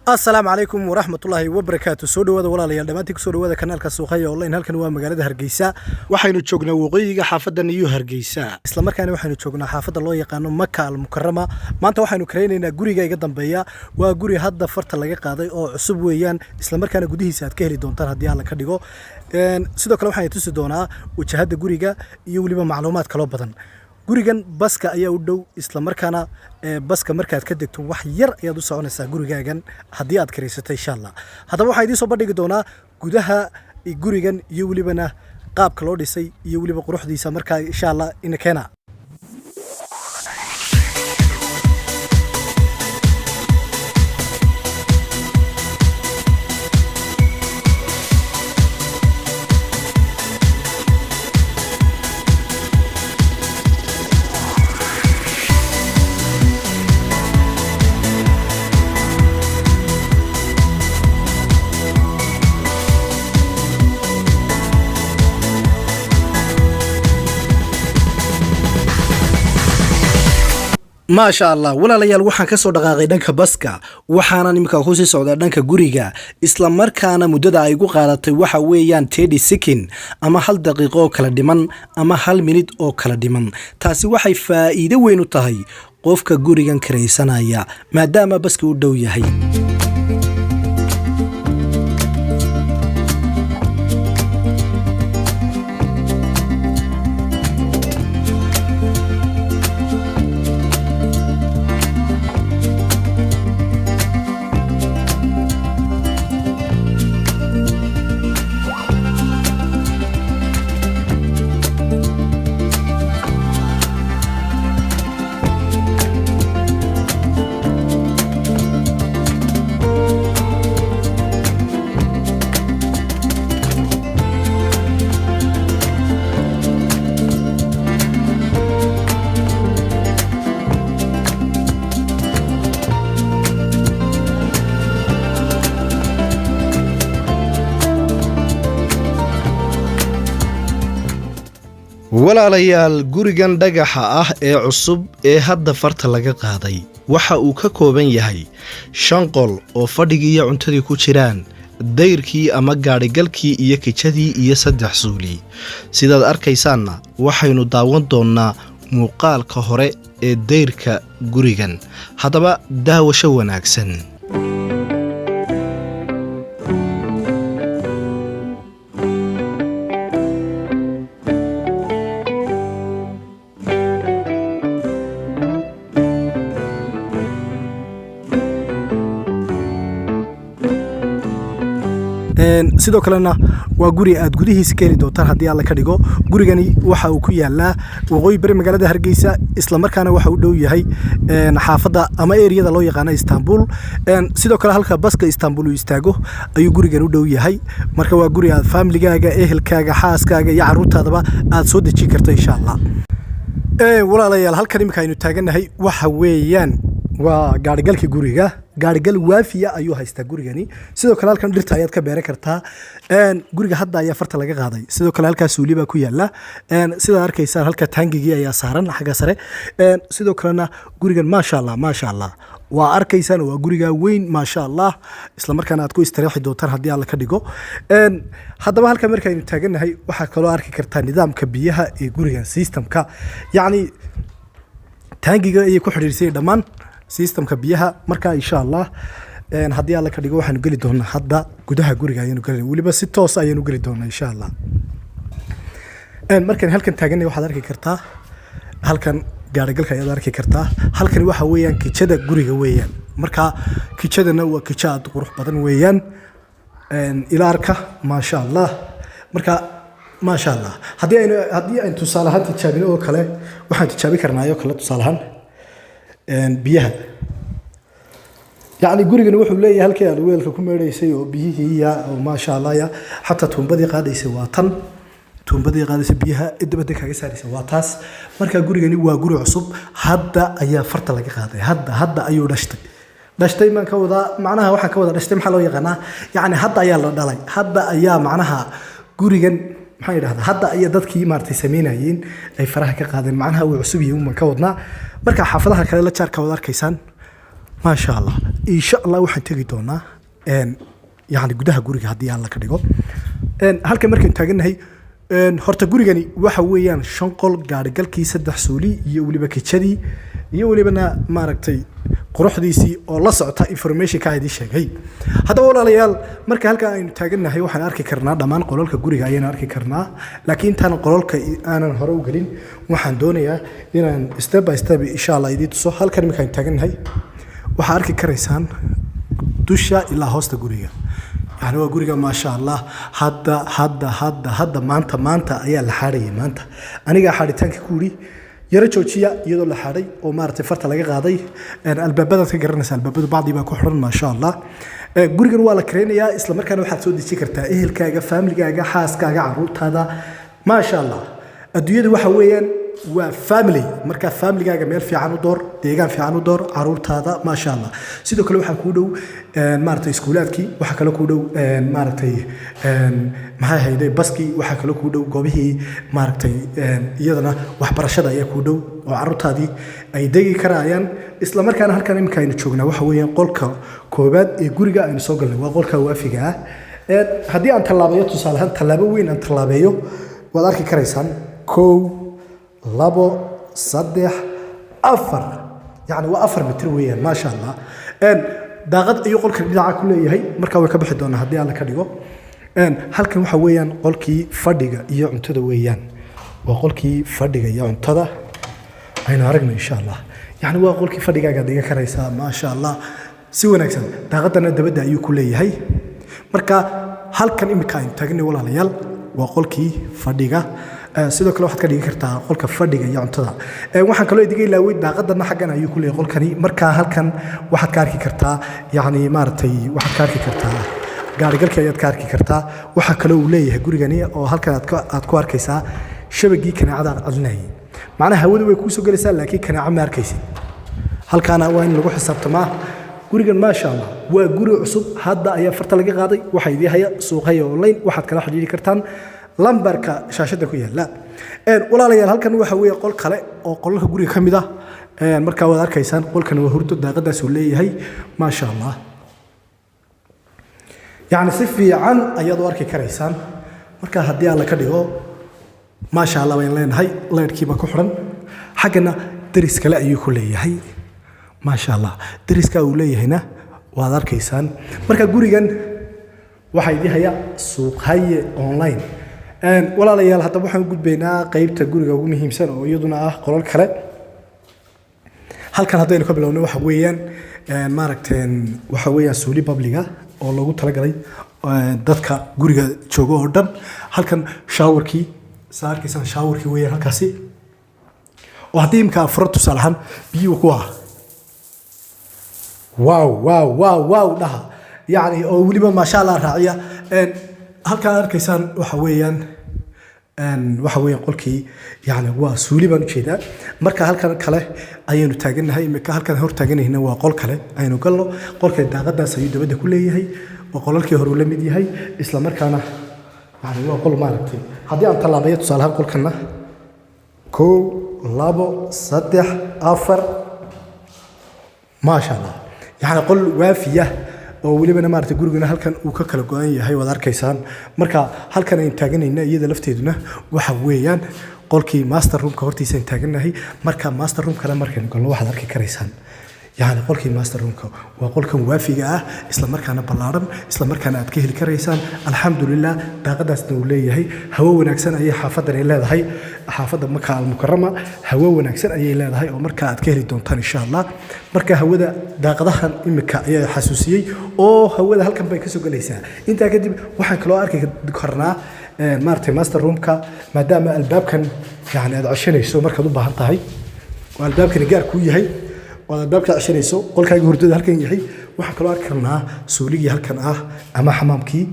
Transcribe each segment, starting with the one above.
السلام عليكم ورحمة الله وبركاته. سو dhawaada walaalayaal dhamaantii soo dhawaada kanaalka Suuqaya online halkan waa magaalada Hargeysa. Waxaynu joognaa waqooyiga xaafadda New Hargeysa. Isla markaana waxaynu joognaa xaafadda loo yaqaan Makka al-Mukarrama. Maanta waxaynu kareenaynaa guriga iga dambeeya. Waa guri hadda farta laga qaaday oo cusub weeyaan. Isla markaana gudihiisa aad ka heli doontaan haddii aan la ka dhigo. Sidoo kale waxaan tusi doonaa wajahada guriga iyo waliba macluumaad kala badan. gurigan baska ayaa u dhow isla markaana baska markaad ka degto wax yar ayaad u soconaysaa gurigaagan haddii aad kareysatay insha Allah. Haddaba waxaan idin soo bandhigi doonaa gudaha gurigan iyo walibana qaabka loo dhisay iyo waliba quruxdiisa markaa insha Allah in keena. ما شاء الله walaalayaal waxaan ka soo dhaqaaqay dhanka baska waxaana nimka ku sii socdaa dhanka guriga isla markaana muddada ay ugu qaadatay waxa weeyaan 30 second ama hal daqiiqo kala dhiman ama hal minute oo kala dhiman taasi waxay faa'iido weyn u tahay qofka gurigan kareysanaya maadaama baska u dhow yahay. walaalayaal gurigan dhagaxa ah ee cusub ee hadda farta laga qaaday waxa uu ka kooban yahay 5 qol oo fadhigi iyo cuntadii ku jiraan dayrkii ama gaadhigalkii iyo kijadii iyo 3 suuli sidaad arkaysaanna waxaynu daawan doonaa muuqaalka hore ee dayrka gurigan haddaba daawasho wanaagsan. sidoo kalena waa guri aad gudihiisa ka heli doontaan haddii alla ka dhigo gurigani waxa uu ku yaalaa waqooyi bari magaalada Hargeysa isla markaana waxa uu dhow yahay xaafadda ama eriyada loo yaqaan Istanbul sidoo kale halka baska Istanbul uu istaago ayuu gurigan u dhow yahay marka waa guri aad familygaaga ehelkaaga xaaskaaga iyo carruurtaadaba aad soo dejin karto insha Allah. walaalayaal halkan imika aynu taaganahay waxa weeyaan waa gaadhigalkii guriga gaadhigal waafiya ayuu haystaa gurigani sidoo kale halkan dhirta ayaad ka beeran kartaa guriga hadda ayaa farta laga qaaday sidoo kale halkaas suuli baa ku yaala sida arkaysaa halka taangigii ayaa saaran xagga sare sidoo kalena gurigan ma sha Allah waa arkaysaan waa guriga weyn ma sha Allah isla markaana aad ku istiraxi doontaan haddii alla ka dhigo haddaba halka markaynu taaganahay waxa kale oo arki kartaa nidaamka biyaha ee gurigan systemka yani taangiga ay ku xiriirsay dhamaan systemka biyaha marka insha Allah haddii alla ka dhigo waxaanu gali doonaa hadda gudaha guriga ayanu gali waliba si toos ayanu gali doonaa insha Allah. markan halkan taaganay waxaad arki kartaa halkan gaadhigalka ayaad arki kartaa halkan waxa weeyaan kijada guriga weeyaan marka kijadana waa kijaad qurux badan weeyaan ila arka ma sha Allah marka ma sha Allah haddii aynu tusaalahan tijaabino oo kale waxaan tijaabi karnaayo kala tusaalahan biyaha يعني gurigan wuxuu leeyahay halkii aad weelka ku meereysay oo biyihiiya oo ma sha Allah ya hatta tuumbadii qaadaysay waa tan tuumbadii qaadaysay biyaha dibadda kaga saaraysa waa taas marka gurigani waa guri cusub hadda ayaa farta laga qaaday hadda ayuu dhashtay man ka wada macnaha waxa ka wada dhashtay maxaa loo yaqaanaa yani hadda ayaa la dhalay hadda ayaa macnaha gurigan maxay yiraahdaa hadda ayaa dadkii maartay sameynayeen ay faraha ka qaadeen macnaha uu cusub yahay man ka wadnaa marka xaafadaha kale la jaarka wada arkaysaan ما شاء الله insha allah waxaan tegi doonaa yani gudaha guriga haddii aan la ka dhigo halkan markaan taagannahay horta gurigani waxa weeyaan 5 qol gaarigalkii 3 suuli iyo waliba kitchadii iyo walibana maaragtay quruxdiisii oo la socota information ka idin sheegay haddaba walaalayaal marka halka aynu taagannahay waxaan arki karnaa dhammaan qolalka guriga ayaan arki karnaa laakiin tan qolalka aanan hore u galin waxaan doonayaa inaan step by step insha Allah idin tuso halkan markaan taagannahay waxa arki karaysaan dusha ilaa hoosta guriga يعني هو قريقة ما شاء الله هذا مانتا أيها الحارية مانتا أنا قاعد حاري تانك كوري يرجعوشيا يدل الحاري وما ارتفعت لقى قاضي الباب بدأ تقرنس الباب بعض يبقى كحرن ما شاء الله قريقة ولا كرينيا إسلام كانوا واحد سودي سكرتا إيه الكاجا فاملي كاجا حاس كاجا عروت هذا ما شاء الله الدنيا وحويا وفاميلي مركز فاميلي كاجا ميل في عنو دور ديجان في عنو دور عروت هذا ما شاء الله سيدو كل واحد كودو مارتي سكولاتكي waxa kale ku dhow maartay maxay hayday baski waxa kale ku dhow goobihii maartay iyadana wax barashada ayaa ku dhow oo carruurtaadii ay degi karayaan isla markaana halkan imka aynu joognaa waxa weeyaan qolka koobaad ee guriga aynu soo galnay waa qolka waafiga ah hadii aan talaabayo tusaalahan talaabo weyn aan talaabayo waad arki karaysaan 1 2 3 4 يعني waa 4 mitir weeyaan ma sha Allah daaqad iyo qolka dhinaca ku leeyahay marka way ka bixi doonaa hadii aan la ka dhigo halkan waxa weeyaan qolkii fadhiga iyo cuntada weeyaan waa qolkii fadhiga iyo cuntada aynu aragno insha Allah yani waa qolkii fadhigaaga dhiga karaysa ma sha Allah si wanaagsan daaqadana dabada ayuu ku leeyahay marka halkan imika aynu taagnay walaalayaal waa qolkii fadhiga sidoo kale waxaad ka dhigi kartaa qolka fadhiga iyo cuntada waxaan kaloo idiga ilaaway daaqadana xaggan ayuu ku leeyahay qolkani marka halkan waxaad ka arki kartaa yani maartay waxaad ka arki kartaa gaarigalka ayaad ka arki kartaa waxa kale uu leeyahay gurigani oo halkan aad ku arkaysaa shabagii kanaacada cadlinayay macnaha hawadu way ku soo galaysaa laakiin kanaaca ma arkaysid halkaana waa in lagu xisaabtamaa gurigan ma sha Allah waa guri cusub hadda ayaa farta laga qaaday waxa idii haya suuqay online waxaad kala xiriiri kartaan lambarka shaashada ku yaala walaalayaal halkan waxa weeye qol kale oo qolka guriga kamid ah marka wad arkaysaan qolkan waa hurdo daaqadaas uu leeyahay ma sha Allah yani si fiican ayaad u arki karaysaan marka hadii aan la ka dhigo ma sha Allah waan leenahay leerkiiba ku xiran xagana daris kale ayuu ku leeyahay ma sha Allah dariska uu leeyahayna waad arkaysaan marka gurigan waxa idii haya suuqaye online walaalayaal hadda waxaan gudbaynaa qaybta guriga ugu muhiimsan oo iyaduna ah qolal kale halkan hadaynu ka bilowno waxa weeyaan maaragteen waxa weeyaan suuli public ah oo lagu talagalay dadka guriga jooga oo dhan halkan showerkii saarkiisan showerkii weeyaan halkaasi oo hadii imka furo tusaalahan biyo ku ah واو ده يعني او وليبا ما شاء الله راعيه halka arkaysaan waxa weeyaan qolkii yani waa suuli baan u jeedaa marka halkan kale ayaynu taaganahay imika halkan hor taaganayna waa qol kale aynu galno qolka daaqadaas ayuu dabada ku leeyahay oo qolalkii hore la mid yahay isla markaana yani waa qol maaragtay hadii aan talaabayo tusaalahan qolkana 1 2 3 4 ما شاء الله يعني قل وافيه oo waliba maartay gurigana halkan uu ka kala go'an yahay wad arkaysaan marka halkan ay taaganayna iyada lafteeduna waxa weeyaan qolkii master room ka hortiisa ay taaganahay marka master room kale markaan galno waxaad arki karaysaan يعني qolkii master room ka waa qolkan waafiga ah isla markaana ballaaran isla markaana aad ka heli karaysaan alxamdulillah daaqadaasna uu leeyahay hawo wanaagsan ayay xaafadan ay leedahay xaafada Makka al-Mukarrama hawo wanaagsan ayay leedahay oo marka aad ka heli doontaan insha Allah marka hawada daaqadahan imika ayaa xasuusiyay oo hawada halkan bay ka soo galaysaa inta kadib waxaan kala arki karnaa maartay master room ka maadaama albaabkan yani aad cashanayso markaad u baahan tahay oo albaabkan gaar ku yahay والباب كعشريسو قل كاي هردود halkan yahay waxa kala arki karnaa suuligii halkan ah ama xamaamkii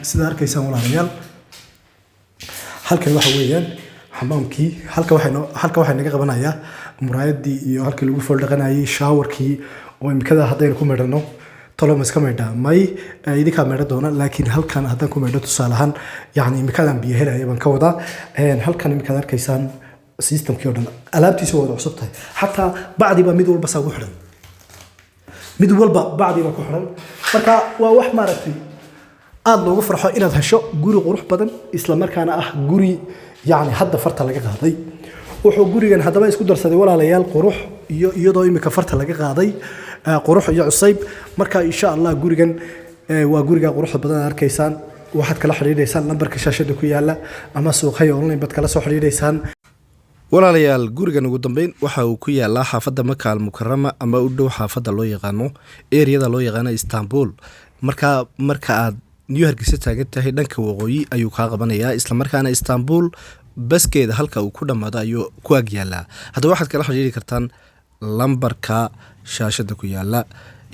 sida arkaysan walaalayaal halkan waxa weeyaan xamaamkii halka waxa naga qabanayaa muraayadii iyo halkii lagu fool dhaqanayay showerkii oo imikada hadaynu ku meedhano tolomas ka meedha may idinka meedha doona laakiin halkan hadan ku meedho tusaalahan yani imikadan biyo helaya baan ka wadaa halkan imikada arkaysan system kii oo dhan alaabtiisu waa cusub tahay hatta baadi ba mid walba saagu xiran mid walba bacdiiba ku xiran marka waa wax maaragtay aad loogu farxo inaad hesho guri qurux badan isla markaana ah guri yani hadda farta laga qaaday wuxuu gurigan hadaba isku darsaday walaalayaal qurux iyo iyadoo imika farta laga qaaday qurux iyo cusayb marka insha Allah gurigan waa guriga quruxda badan arkaysaan waxaad kala xiriireysaan lambarka shaashada ku yaala ama suuqay online bad kala soo xiriireysaan walaalayaal gurigan ugu dambeyn waxa uu ku yaalaa xaafadda Maka al-Mukarrama ama u dhow xaafadda loo yaqaano area-da loo yaqaano Istanbul marka aad New Hargeysa taagan tahay dhanka waqooyi ayuu ka qabanayaa isla markaana Istanbul baskeeda halka uu ku dhamaado ayuu ku ag yaalaa hadda waxaad kala xiriiri kartaan lambarka shaashada ku yaala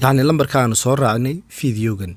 yani lambarka aan soo raacnay fiidiyogan